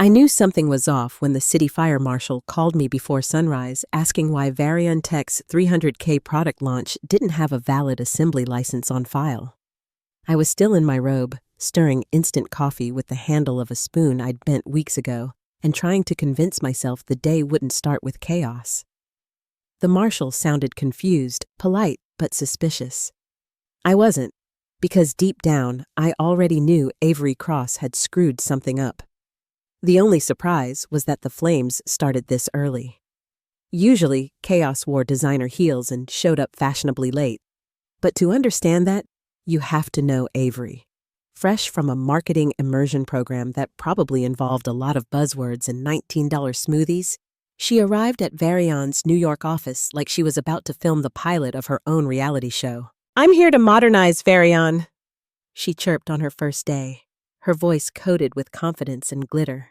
I knew something was off when the city fire marshal called me before sunrise asking why Varian Tech's 300K product launch didn't have a valid assembly license on file. I was still in my robe, stirring instant coffee with the handle of a spoon I'd bent weeks ago, and trying to convince myself the day wouldn't start with chaos. The marshal sounded confused, polite, but suspicious. I wasn't, because deep down, I already knew Avery Cross had screwed something up. The only surprise was that the flames started this early. Usually, chaos wore designer heels and showed up fashionably late. But to understand that, you have to know Avery. Fresh from a marketing immersion program that probably involved a lot of buzzwords and $19 smoothies, she arrived at Varian's New York office like she was about to film the pilot of her own reality show. "I'm here to modernize Varian," she chirped on her first day, her voice coated with confidence and glitter.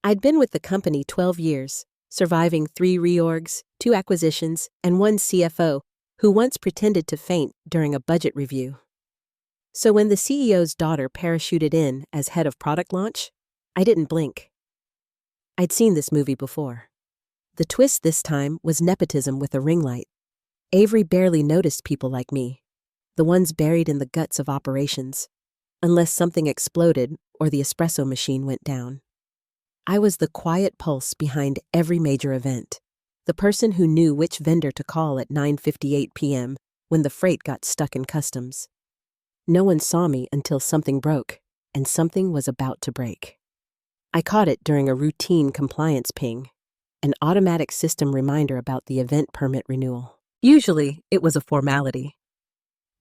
I'd been with the company 12 years, surviving 3 reorgs, 2 acquisitions, and 1 CFO who once pretended to faint during a budget review. So when the CEO's daughter parachuted in as head of product launch, I didn't blink. I'd seen this movie before. The twist this time was nepotism with a ring light. Avery barely noticed people like me, the ones buried in the guts of operations, unless something exploded or the espresso machine went down. I was the quiet pulse behind every major event, the person who knew which vendor to call at 9:58 p.m. when the freight got stuck in customs. No one saw me until something broke, and something was about to break. I caught it during a routine compliance ping, an automatic system reminder about the event permit renewal. Usually, it was a formality.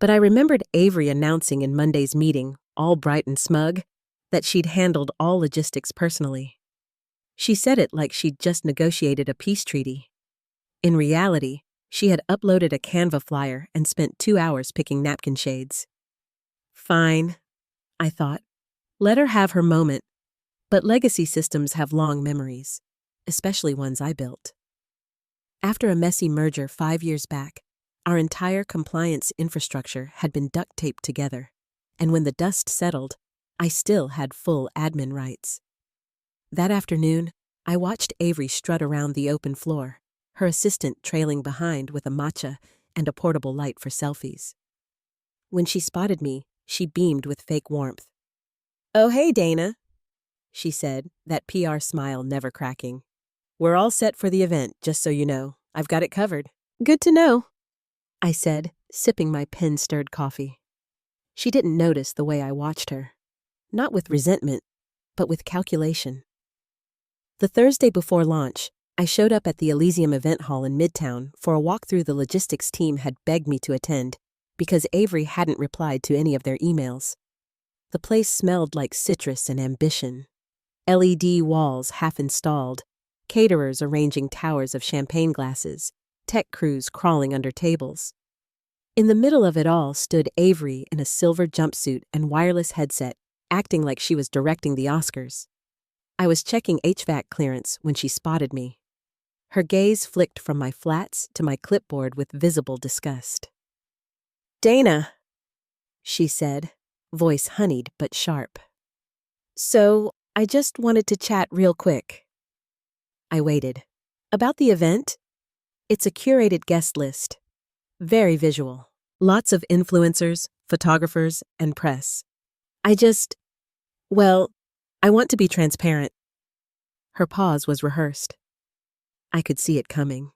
But I remembered Avery announcing in Monday's meeting, all bright and smug, that she'd handled all logistics personally. She said it like she'd just negotiated a peace treaty. In reality, she had uploaded a Canva flyer and spent 2 hours picking napkin shades. Fine, I thought. Let her have her moment. But legacy systems have long memories, especially ones I built. After a messy merger 5 years back, our entire compliance infrastructure had been duct taped together, and when the dust settled, I still had full admin rights. That afternoon, I watched Avery strut around the open floor, her assistant trailing behind with a matcha and a portable light for selfies. When she spotted me, she beamed with fake warmth. "Oh, hey, Dana," she said, that PR smile never cracking. "We're all set for the event, just so you know. I've got it covered." "Good to know," I said, sipping my pen-stirred coffee. She didn't notice the way I watched her. Not with resentment, but with calculation. The Thursday before launch, I showed up at the Elysium Event Hall in Midtown for a walkthrough the logistics team had begged me to attend because Avery hadn't replied to any of their emails. The place smelled like citrus and ambition. LED walls half installed, caterers arranging towers of champagne glasses, tech crews crawling under tables. In the middle of it all stood Avery in a silver jumpsuit and wireless headset, acting like she was directing the Oscars. I was checking HVAC clearance when she spotted me. Her gaze flicked from my flats to my clipboard with visible disgust. "Dana," she said, voice honeyed but sharp. "So, I just wanted to chat real quick." I waited. "About the event?" "It's a curated guest list. Very visual. Lots of influencers, photographers, and press. I want to be transparent." Her pause was rehearsed. I could see it coming.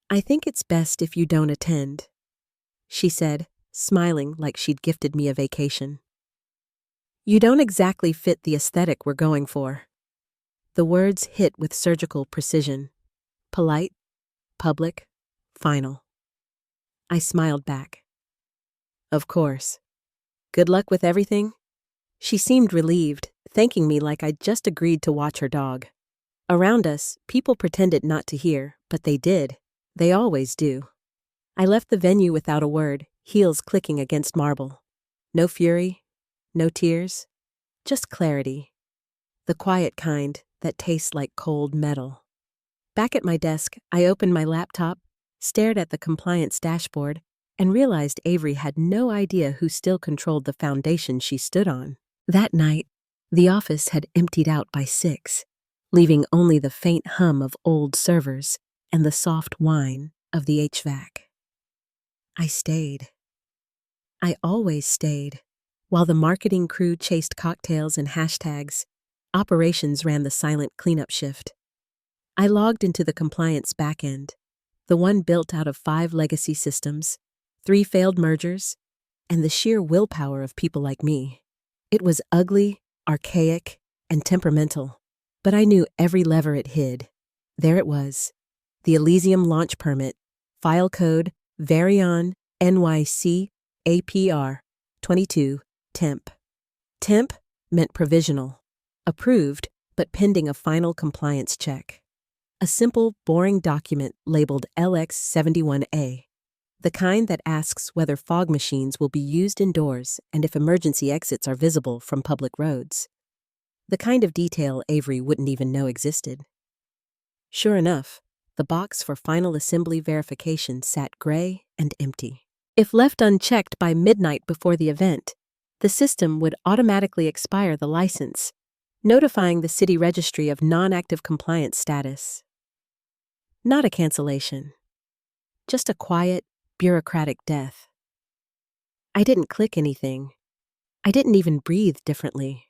"I think it's best if you don't attend," she said, smiling like she'd gifted me a vacation. "You don't exactly fit the aesthetic we're going for." The words hit with surgical precision. Polite, public, final. I smiled back. "Of course. Good luck with everything?" She seemed relieved, thanking me like I'd just agreed to watch her dog. Around us, people pretended not to hear, but they did. They always do. I left the venue without a word, heels clicking against marble. No fury, no tears, just clarity. The quiet kind that tastes like cold metal. Back at my desk, I opened my laptop, stared at the compliance dashboard, and realized Avery had no idea who still controlled the foundation she stood on. That night, The office had emptied out by 6, leaving only the faint hum of old servers and the soft whine of the HVAC. I stayed. I always stayed. While the marketing crew chased cocktails and hashtags, operations ran the silent cleanup shift. I logged into the compliance backend, the one built out of 5 legacy systems, 3 failed mergers, and the sheer willpower of people like me. It was ugly, archaic, and temperamental, but I knew every lever it hid. There it was, the Elysium launch permit, file code Varion NYC APR 22 temp. Temp meant provisional, approved but pending a final compliance check. A simple, boring document labeled LX71A, the kind that asks whether fog machines will be used indoors and if emergency exits are visible from public roads. The kind of detail Avery wouldn't even know existed. Sure enough, the box for final assembly verification sat gray and empty. If left unchecked by midnight before the event, the system would automatically expire the license, notifying the city registry of non-active compliance status. Not a cancellation, just a quiet, bureaucratic death. I didn't click anything. I didn't even breathe differently.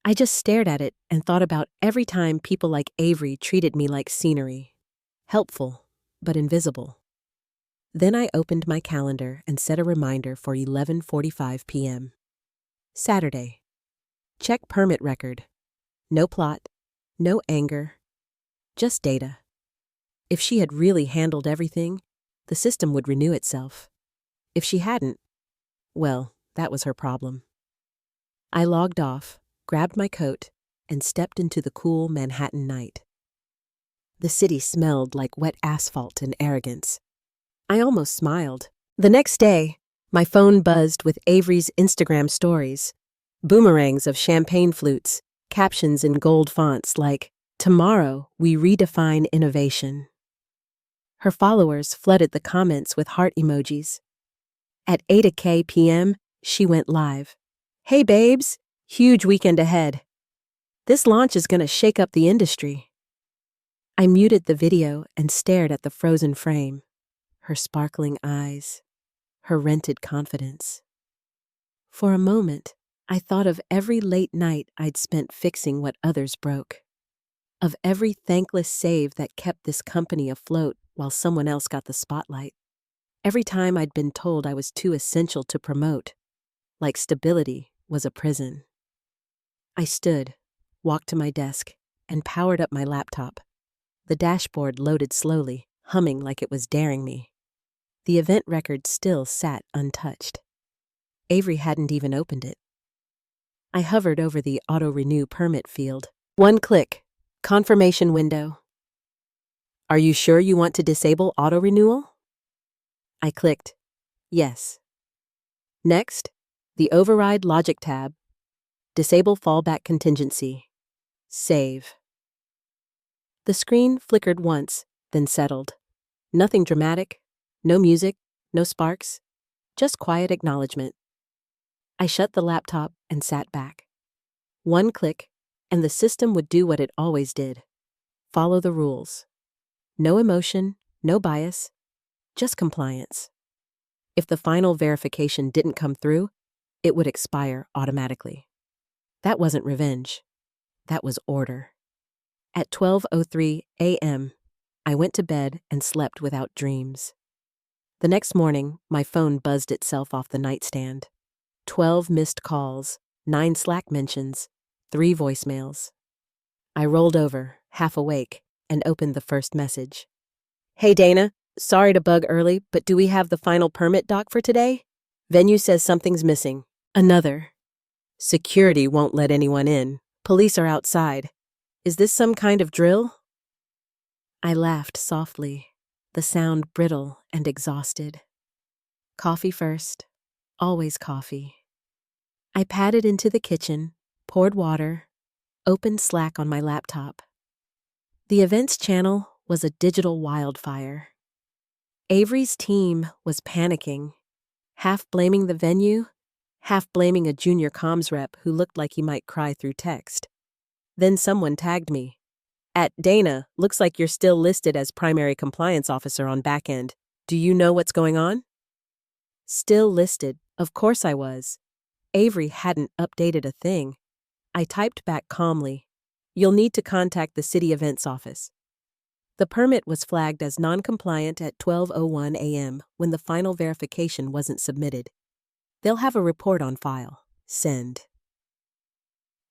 I just stared at it and thought about every time people like Avery treated me like scenery. Helpful, but invisible. Then I opened my calendar and set a reminder for 11:45 p.m. Saturday. Check permit record. No plot, no anger, just data. If she had really handled everything, the system would renew itself. If she hadn't, well, that was her problem. I logged off, grabbed my coat, and stepped into the cool Manhattan night. The city smelled like wet asphalt and arrogance. I almost smiled. The next day, my phone buzzed with Avery's Instagram stories, boomerangs of champagne flutes, captions in gold fonts like, "Tomorrow we redefine innovation." Her followers flooded the comments with heart emojis. At 8 p.m., she went live. "Hey babes, huge weekend ahead. This launch is gonna shake up the industry." I muted the video and stared at the frozen frame, her sparkling eyes, her rented confidence. For a moment, I thought of every late night I'd spent fixing what others broke, of every thankless save that kept this company afloat while someone else got the spotlight. Every time I'd been told I was too essential to promote, like stability was a prison. I stood, walked to my desk, and powered up my laptop. The dashboard loaded slowly, humming like it was daring me. The event record still sat untouched. Avery hadn't even opened it. I hovered over the auto-renew permit field. 1 click. Confirmation window. "Are you sure you want to disable auto-renewal?" I clicked, yes. Next, the Override Logic tab. Disable fallback contingency. Save. The screen flickered once, then settled. Nothing dramatic, no music, no sparks, just quiet acknowledgement. I shut the laptop and sat back. 1 click, and the system would do what it always did. Follow the rules. No emotion, no bias, just compliance. If the final verification didn't come through, it would expire automatically. That wasn't revenge. That was order. At 12:03 a.m., I went to bed and slept without dreams. The next morning, my phone buzzed itself off the nightstand. 12 missed calls, 9 Slack mentions, 3 voicemails. I rolled over, half awake, and opened the first message. "Hey Dana, sorry to bug early, but do we have the final permit doc for today? Venue says something's missing." Another. "Security won't let anyone in. Police are outside. Is this some kind of drill?" I laughed softly, the sound brittle and exhausted. Coffee first, always coffee. I padded into the kitchen, poured water, opened Slack on my laptop. The events channel was a digital wildfire. Avery's team was panicking, half blaming the venue, half blaming a junior comms rep who looked like he might cry through text. Then someone tagged me. At Dana, looks like you're still listed as primary compliance officer on backend. Do you know what's going on? Still listed. Of course I was. Avery hadn't updated a thing. I typed back calmly. You'll need to contact the city events office. The permit was flagged as non-compliant at 12:01 a.m. when the final verification wasn't submitted. They'll have a report on file. Send.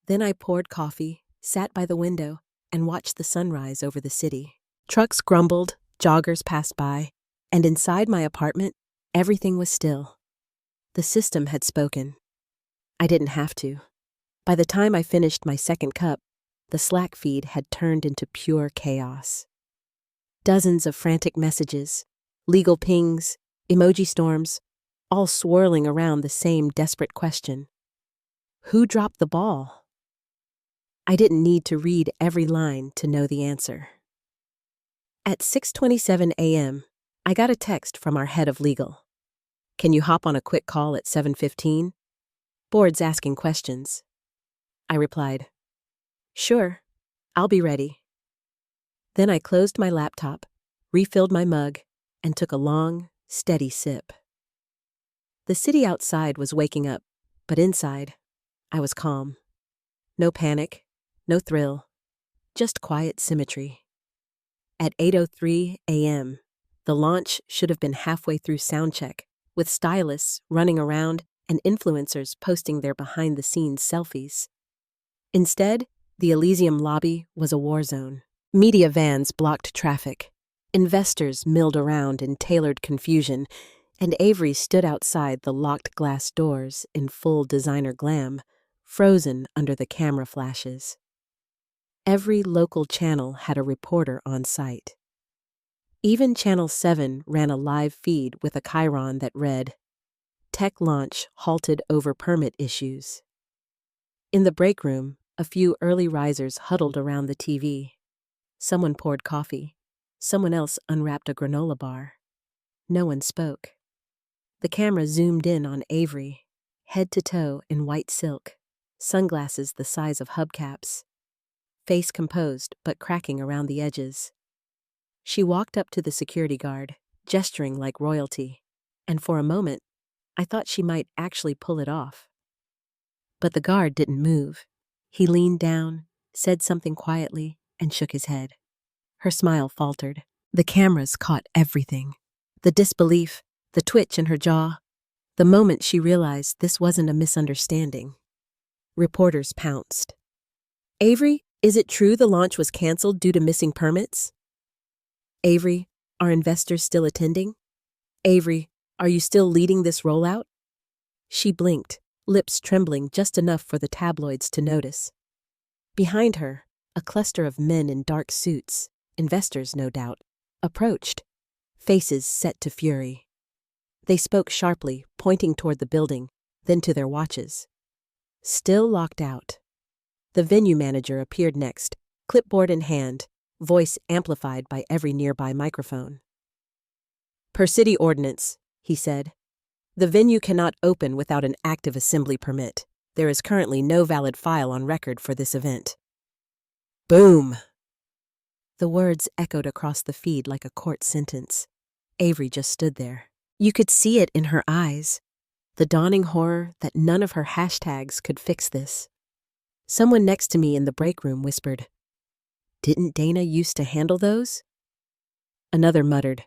Then I poured coffee, sat by the window, and watched the sunrise over the city. Trucks grumbled, joggers passed by, and inside my apartment, everything was still. The system had spoken. I didn't have to. By the time I finished my second cup, the Slack feed had turned into pure chaos. Dozens of frantic messages, legal pings, emoji storms, all swirling around the same desperate question. Who dropped the ball? I didn't need to read every line to know the answer. At 6:27 a.m., I got a text from our head of legal. Can you hop on a quick call at 7:15? Board's asking questions. I replied, Sure, I'll be ready. Then I closed my laptop, refilled my mug, and took a long, steady sip. The city outside was waking up, but inside, I was calm. No panic, no thrill, just quiet symmetry. At 8:03 a.m., the launch should have been halfway through soundcheck, with stylists running around and influencers posting their behind-the-scenes selfies. Instead, the Elysium lobby was a war zone. Media vans blocked traffic. Investors milled around in tailored confusion, and Avery stood outside the locked glass doors in full designer glam, frozen under the camera flashes. Every local channel had a reporter on site. Even Channel 7 ran a live feed with a chyron that read, Tech launch halted over permit issues. In the break room, a few early risers huddled around the TV. Someone poured coffee. Someone else unwrapped a granola bar. No one spoke. The camera zoomed in on Avery, head to toe in white silk, sunglasses the size of hubcaps, face composed but cracking around the edges. She walked up to the security guard, gesturing like royalty, and for a moment, I thought she might actually pull it off. But the guard didn't move. He leaned down, said something quietly, and shook his head. Her smile faltered. The cameras caught everything. The disbelief, the twitch in her jaw, the moment she realized this wasn't a misunderstanding. Reporters pounced. Avery, is it true the launch was canceled due to missing permits? Avery, are investors still attending? Avery, are you still leading this rollout? She blinked, lips trembling just enough for the tabloids to notice. Behind her, a cluster of men in dark suits, investors no doubt, approached, faces set to fury. They spoke sharply, pointing toward the building, then to their watches. Still locked out. The venue manager appeared next, clipboard in hand, voice amplified by every nearby microphone. Per city ordinance, he said, the venue cannot open without an active assembly permit. There is currently no valid file on record for this event. Boom! The words echoed across the feed like a court sentence. Avery just stood there. You could see it in her eyes, the dawning horror that none of her hashtags could fix this. Someone next to me in the break room whispered, Didn't Dana used to handle those? Another muttered,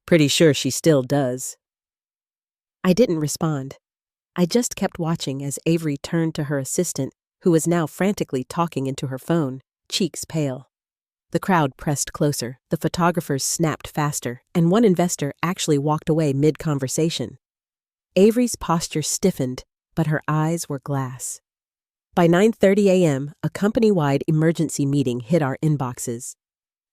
Pretty sure she still does. I didn't respond. I just kept watching as Avery turned to her assistant, who was now frantically talking into her phone, cheeks pale. The crowd pressed closer, the photographers snapped faster, and one investor actually walked away mid-conversation. Avery's posture stiffened, but her eyes were glass. By 9:30 a.m., a company-wide emergency meeting hit our inboxes.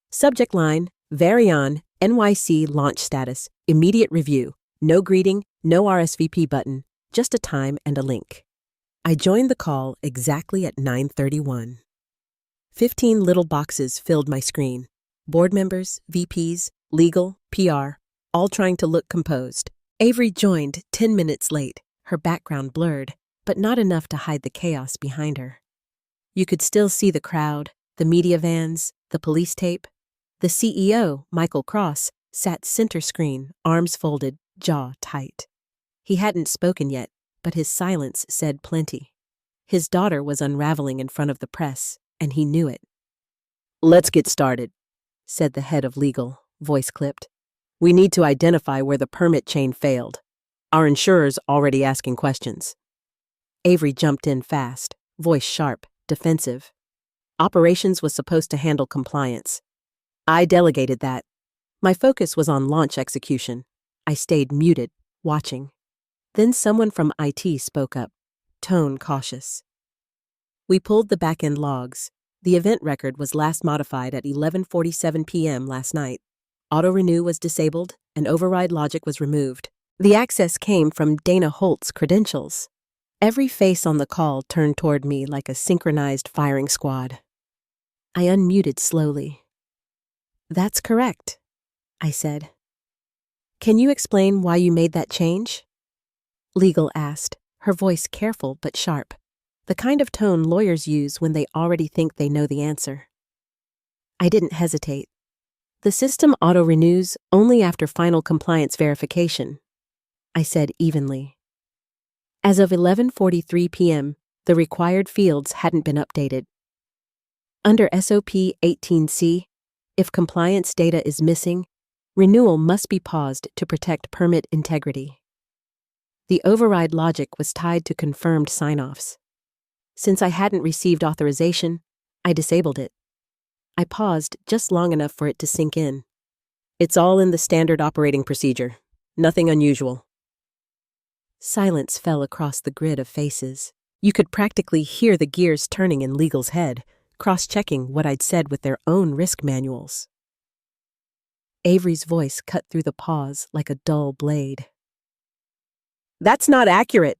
Subject line, Varian, NYC launch status, immediate review, no greeting, no RSVP button, just a time and a link. I joined the call exactly at 9:31. 15 little boxes filled my screen. Board members, VPs, legal, PR, all trying to look composed. Avery joined 10 minutes late, her background blurred, but not enough to hide the chaos behind her. You could still see the crowd, the media vans, the police tape. The CEO, Michael Cross, sat center screen, arms folded, jaw tight. He hadn't spoken yet, but his silence said plenty. His daughter was unraveling in front of the press, and he knew it. "Let's get started," said the head of legal, voice clipped. "We need to identify where the permit chain failed. Our insurer's already asking questions." Avery jumped in fast, voice sharp, defensive. Operations was supposed to handle compliance. I delegated that. My focus was on launch execution. I stayed muted, watching. Then someone from IT spoke up, tone cautious. "We pulled the back-end logs. The event record was last modified at 11:47 p.m. last night. Auto-renew was disabled and override logic was removed. The access came from Dana Holt's credentials." Every face on the call turned toward me like a synchronized firing squad. I unmuted slowly. "That's correct," I said. "Can you explain why you made that change?" Legal asked, her voice careful but sharp, the kind of tone lawyers use when they already think they know the answer. I didn't hesitate. "The system auto-renews only after final compliance verification," I said evenly. As of 11:43 p.m., the required fields hadn't been updated. Under SOP 18C, if compliance data is missing, renewal must be paused to protect permit integrity. The override logic was tied to confirmed sign-offs. Since I hadn't received authorization, I disabled it. I paused just long enough for it to sink in. "It's all in the standard operating procedure. Nothing unusual." Silence fell across the grid of faces. You could practically hear the gears turning in legal's head, cross-checking what I'd said with their own risk manuals. Avery's voice cut through the pause like a dull blade. "That's not accurate,"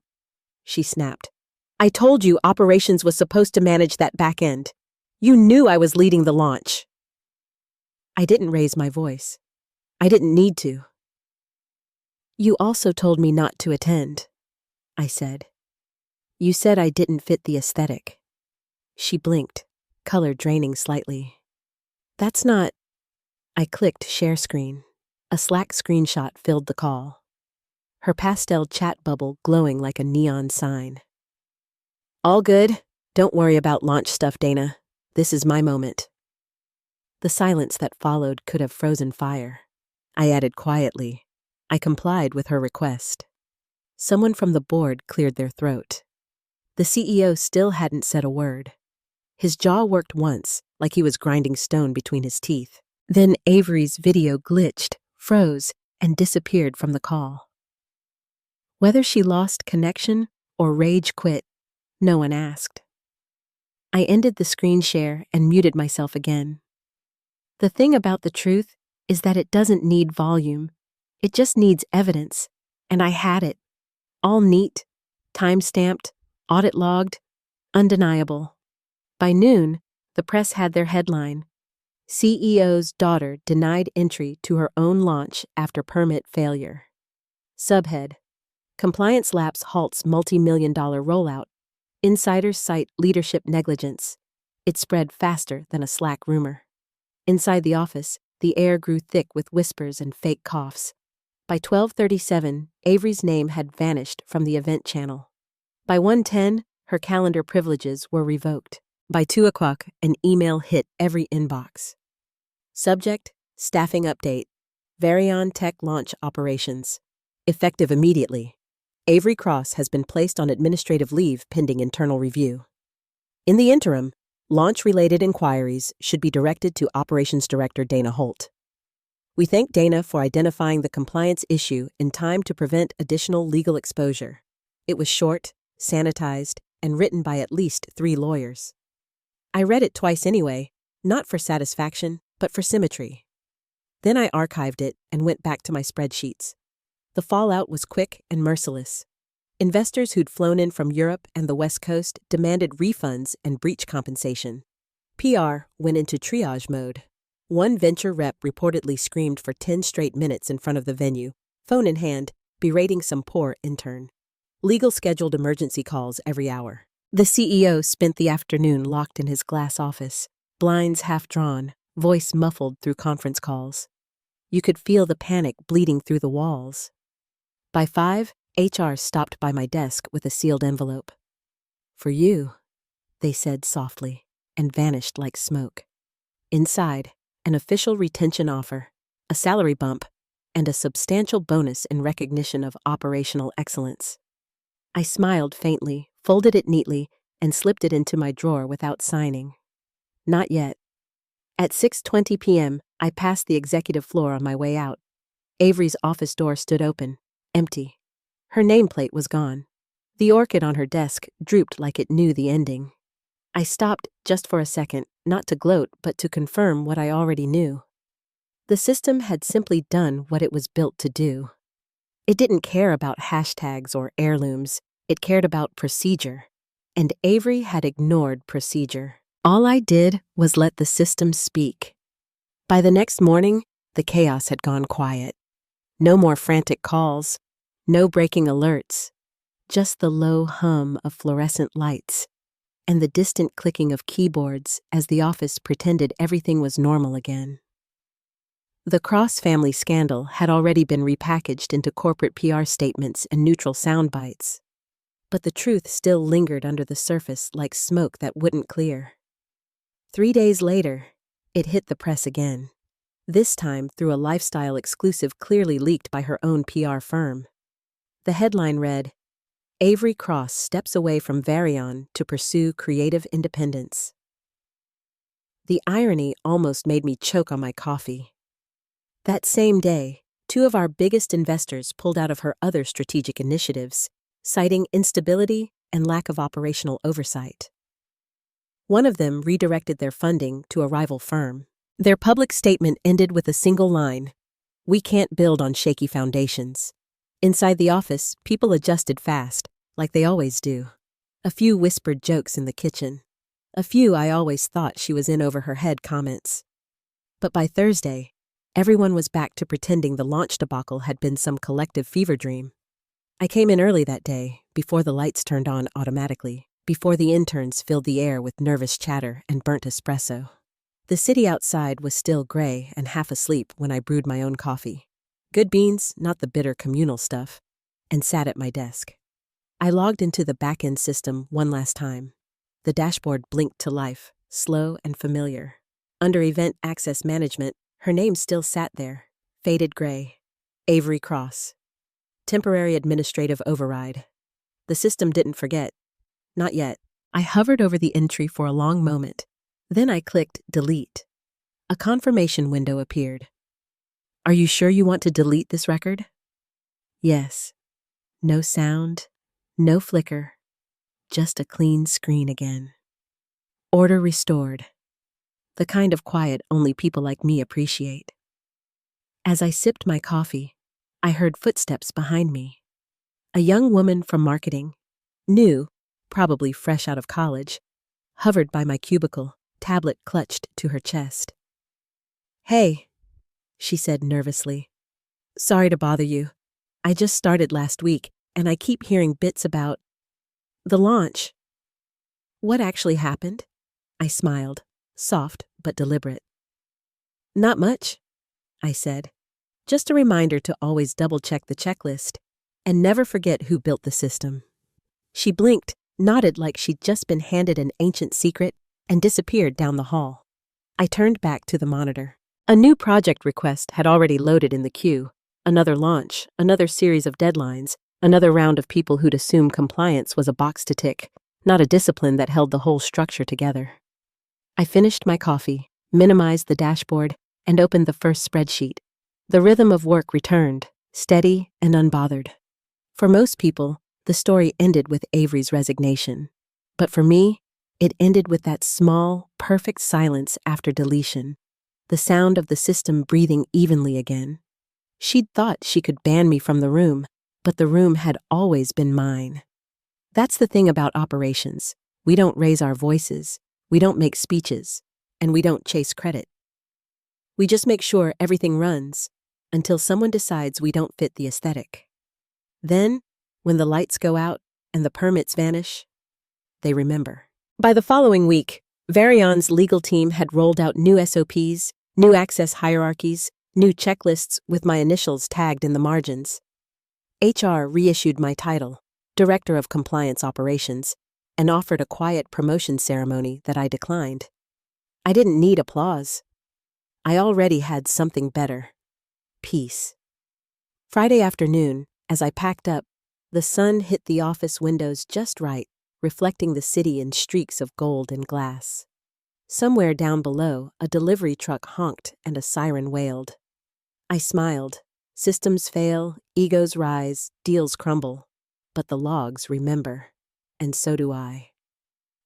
she snapped. "I told you operations was supposed to manage that back end. You knew I was leading the launch." I didn't raise my voice. I didn't need to. "You also told me not to attend," I said. "You said I didn't fit the aesthetic." She blinked, color draining slightly. "That's not—" I clicked share screen. A Slack screenshot filled the call. Her pastel chat bubble glowing like a neon sign. "All good. Don't worry about launch stuff, Dana. This is my moment." The silence that followed could have frozen fire. I added quietly. I complied with her request. Someone from the board cleared their throat. The CEO still hadn't said a word. His jaw worked once, like he was grinding stone between his teeth. Then Avery's video glitched, froze, and disappeared from the call. Whether she lost connection or rage quit, no one asked. I ended the screen share and muted myself again. The thing about the truth is that it doesn't need volume. It just needs evidence, and I had it. All neat, time-stamped, audit-logged, undeniable. By noon, the press had their headline, "CEO's daughter denied entry to her own launch after permit failure." Subhead, "Compliance lapse halts multi-million-dollar rollout. Insiders cite leadership negligence." It spread faster than a Slack rumor. Inside the office, the air grew thick with whispers and fake coughs. By 12:37, Avery's name had vanished from the event channel. By 1:10, her calendar privileges were revoked. By 2 o'clock, an email hit every inbox. Subject, staffing update, Varian Tech launch operations. Effective immediately. Avery Cross has been placed on administrative leave pending internal review. In the interim, launch-related inquiries should be directed to Operations Director Dana Holt. We thank Dana for identifying the compliance issue in time to prevent additional legal exposure. It was short, sanitized, and written by at least 3 lawyers. I read it twice anyway, not for satisfaction, but for symmetry. Then I archived it and went back to my spreadsheets. The fallout was quick and merciless. Investors who'd flown in from Europe and the West Coast demanded refunds and breach compensation. PR went into triage mode. One venture rep reportedly screamed for 10 straight minutes in front of the venue, phone in hand, berating some poor intern. Legal scheduled emergency calls every hour. The CEO spent the afternoon locked in his glass office, blinds half drawn, voice muffled through conference calls. You could feel the panic bleeding through the walls. By 5, HR stopped by my desk with a sealed envelope. "For you," they said softly, and vanished like smoke. Inside, an official retention offer, a salary bump, and a substantial bonus in recognition of operational excellence. I smiled faintly, folded it neatly, and slipped it into my drawer without signing. Not yet. At 6:20 p.m., I passed the executive floor on my way out. Avery's office door stood open, empty. Her nameplate was gone. The orchid on her desk drooped like it knew the ending. I stopped just for a second, not to gloat, but to confirm what I already knew. The system had simply done what it was built to do. It didn't care about hashtags or heirlooms. It cared about procedure. And Avery had ignored procedure. All I did was let the system speak. By the next morning, the chaos had gone quiet. No more frantic calls, no breaking alerts, just the low hum of fluorescent lights and the distant clicking of keyboards as the office pretended everything was normal again. The Cross family scandal had already been repackaged into corporate PR statements and neutral sound bites. But the truth still lingered under the surface like smoke that wouldn't clear. 3 days later, it hit the press again. This time through a lifestyle exclusive clearly leaked by her own PR firm. The headline read, "Avery Cross steps away from Varian to pursue creative independence." The irony almost made me choke on my coffee. That same day, 2 of our biggest investors pulled out of her other strategic initiatives, citing instability and lack of operational oversight. One of them redirected their funding to a rival firm. Their public statement ended with a single line, "We can't build on shaky foundations." Inside the office, people adjusted fast, like they always do. A few whispered jokes in the kitchen. A few "I always thought she was in over her head" comments. But by Thursday, everyone was back to pretending the launch debacle had been some collective fever dream. I came in early that day, before the lights turned on automatically, before the interns filled the air with nervous chatter and burnt espresso. The city outside was still gray and half asleep when I brewed my own coffee. Good beans, not the bitter communal stuff, and sat at my desk. I logged into the back-end system one last time. The dashboard blinked to life, slow and familiar. Under Event Access Management, her name still sat there, faded gray. Avery Cross. Temporary administrative override. The system didn't forget. Not yet. I hovered over the entry for a long moment. Then I clicked delete. A confirmation window appeared. "Are you sure you want to delete this record?" Yes. No sound, no flicker, just a clean screen again. Order restored. The kind of quiet only people like me appreciate. As I sipped my coffee, I heard footsteps behind me. A young woman from marketing, new, probably fresh out of college, hovered by my cubicle, tablet clutched to her chest. "Hey," she said nervously. "Sorry to bother you. I just started last week, and I keep hearing bits about the launch." "What actually happened?" I smiled, soft but deliberate. "Not much," I said. "Just a reminder to always double-check the checklist and never forget who built the system." She blinked, nodded like she'd just been handed an ancient secret, and disappeared down the hall. I turned back to the monitor. A new project request had already loaded in the queue. Another launch, another series of deadlines, another round of people who'd assume compliance was a box to tick, not a discipline that held the whole structure together. I finished my coffee, minimized the dashboard, and opened the first spreadsheet. The rhythm of work returned, steady and unbothered. For most people, the story ended with Avery's resignation. But for me, it ended with that small, perfect silence after deletion, the sound of the system breathing evenly again. She'd thought she could ban me from the room, but the room had always been mine. That's the thing about operations. We don't raise our voices, we don't make speeches, and we don't chase credit. We just make sure everything runs until someone decides we don't fit the aesthetic. Then, When the lights go out and the permits vanish, they remember. By the following week, Varion's legal team had rolled out new SOPs, new access hierarchies, new checklists with my initials tagged in the margins. HR reissued my title, Director of Compliance Operations, and offered a quiet promotion ceremony that I declined. I didn't need applause. I already had something better. Peace. Friday afternoon, as I packed up, the sun hit the office windows just right, reflecting the city in streaks of gold and glass. Somewhere down below, a delivery truck honked and a siren wailed. I smiled. Systems fail, egos rise, deals crumble. But the logs remember. And so do I.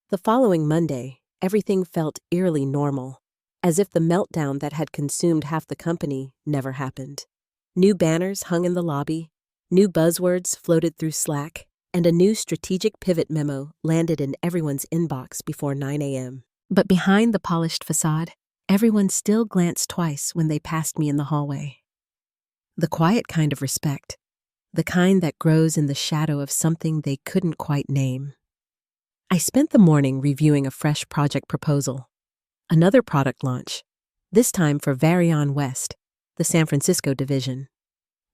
The following Monday, everything felt eerily normal, as if the meltdown that had consumed half the company never happened. New banners hung in the lobby, new buzzwords floated through Slack, and a new strategic pivot memo landed in everyone's inbox before 9 a.m. But behind the polished facade, everyone still glanced twice when they passed me in the hallway. The quiet kind of respect, the kind that grows in the shadow of something they couldn't quite name. I spent the morning reviewing a fresh project proposal, another product launch, this time for Varion West, the San Francisco division.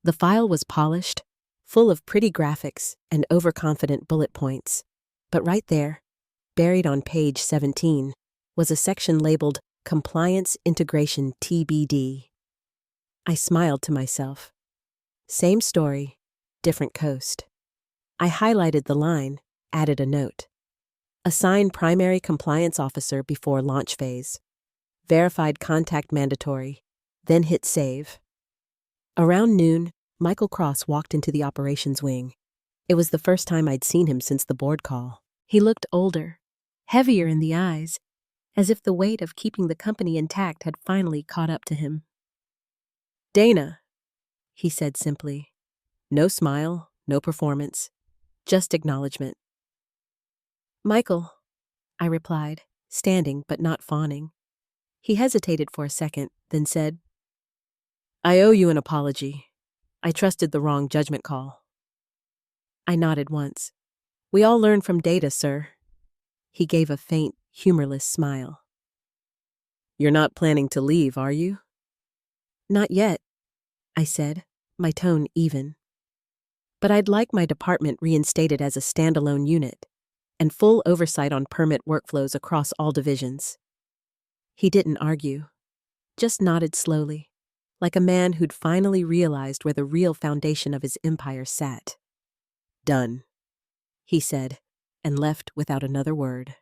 The file was polished, full of pretty graphics and overconfident bullet points, but right there, buried on page 17, was a section labeled Compliance Integration TBD. I smiled to myself. Same story, different coast. I highlighted the line, added a note. Assign primary compliance officer before launch phase. Verified contact mandatory, then hit save. Around noon, Michael Cross walked into the operations wing. It was the first time I'd seen him since the board call. He looked older, heavier in the eyes, as if the weight of keeping the company intact had finally caught up to him. "Dana," he said simply. No smile, no performance, just acknowledgement. "Michael," I replied, standing but not fawning. He hesitated for a second, then said, "I owe you an apology. I trusted the wrong judgment call." I nodded once. "We all learn from data, sir." He gave a faint, humorless smile. "You're not planning to leave, are you?" "Not yet," I said, my tone even. "But I'd like my department reinstated as a standalone unit, and full oversight on permit workflows across all divisions." He didn't argue, just nodded slowly, like a man who'd finally realized where the real foundation of his empire sat. "Done," he said, and left without another word.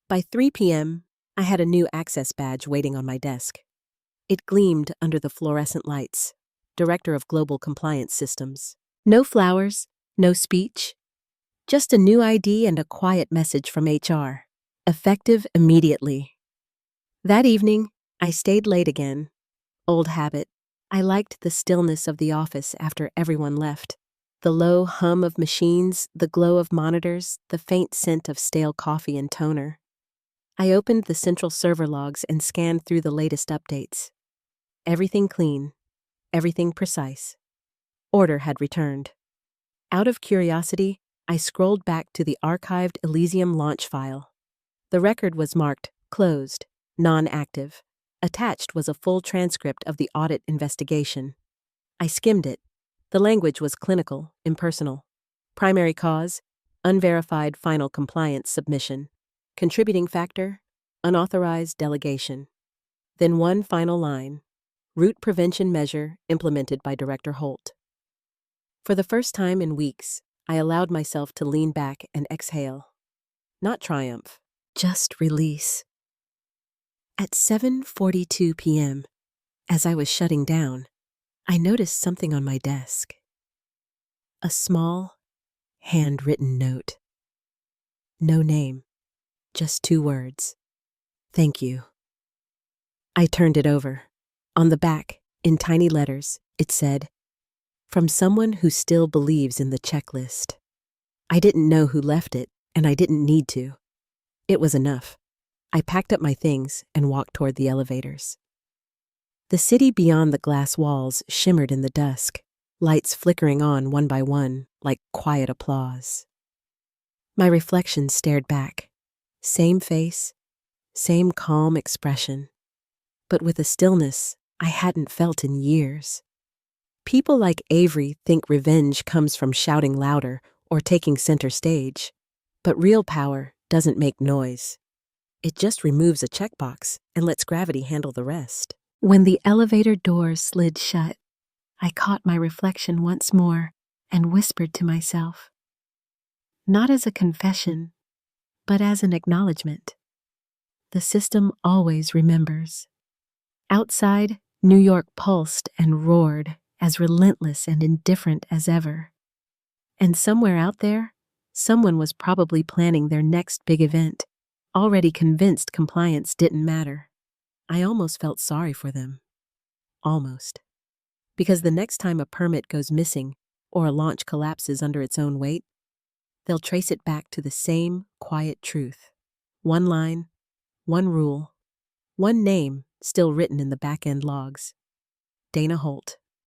By 3 p.m., I had a new access badge waiting on my desk. It gleamed under the fluorescent lights, Director of Global Compliance Systems. No flowers, no speech, just a new ID and a quiet message from HR, effective immediately. That evening, I stayed late again. Old habit. I liked the stillness of the office after everyone left. The low hum of machines, the glow of monitors, the faint scent of stale coffee and toner. I opened the central server logs and scanned through the latest updates. Everything clean, everything precise. Order had returned. Out of curiosity, I scrolled back to the archived Elysium launch file. The record was marked closed, non-active. Attached was a full transcript of the audit investigation. I skimmed it. The language was clinical, impersonal. Primary cause, unverified final compliance submission. Contributing factor, unauthorized delegation. Then one final line, root prevention measure implemented by Director Holt. For the first time in weeks, I allowed myself to lean back and exhale. Not triumph, just release. At 7:42 p.m., as I was shutting down, I noticed something on my desk. A small, handwritten note. No name, just 2 words. Thank you. I turned it over. On the back, in tiny letters, it said, "From someone who still believes in the checklist." I didn't know who left it, and I didn't need to. It was enough. I packed up my things and walked toward the elevators. The city beyond the glass walls shimmered in the dusk, lights flickering on one by one like quiet applause. My reflection stared back. Same face, same calm expression, but with a stillness I hadn't felt in years. People like Avery think revenge comes from shouting louder or taking center stage, but real power doesn't make noise. It just removes a checkbox and lets gravity handle the rest. When the elevator doors slid shut, I caught my reflection once more and whispered to myself, not as a confession, but as an acknowledgement. The system always remembers. Outside, New York pulsed and roared, as relentless and indifferent as ever. And somewhere out there, someone was probably planning their next big event, already convinced compliance didn't matter. I almost felt sorry for them. Almost. Because the next time a permit goes missing or a launch collapses under its own weight, they'll trace it back to the same quiet truth. One line, one rule, one name still written in the back-end logs. Dana Holt.